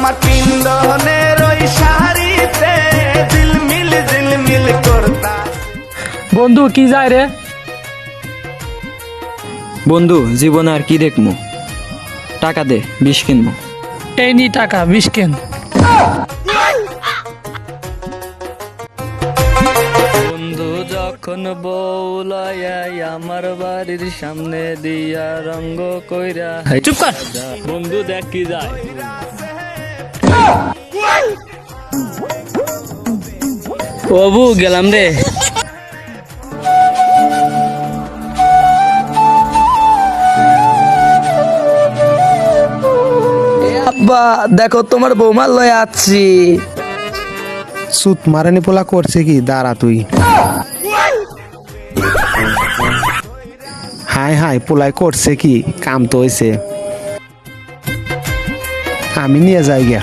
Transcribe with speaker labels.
Speaker 1: তোমার পিন্দনের ওই শাড়িতে ঝিলমিল ঝিলমিল করতা।
Speaker 2: বন্ধু কি যায় রে?
Speaker 3: বন্ধু জীবনে আর কি দেখমু, টাকা দে 20 কিনবো।
Speaker 2: এই নি টাকা 20 কেন।
Speaker 3: বন্ধু যখন বউলায় আমার বাড়ির সামনে দিয়া রঙ্গ কইরা,
Speaker 2: চুপ কর।
Speaker 3: বন্ধু দেখ কি যায়।
Speaker 2: ওবু গেলাম রে।
Speaker 4: আব্বা দেখো তোমার বৌমা লয়ে আছি।
Speaker 5: সুত মারানি পোলা করছে কি, দাঁড়া তুই। হাই হাই পোলাই করছে কি, কাম তো হয়েছে, আমি নিয়ে যাই গিয়া।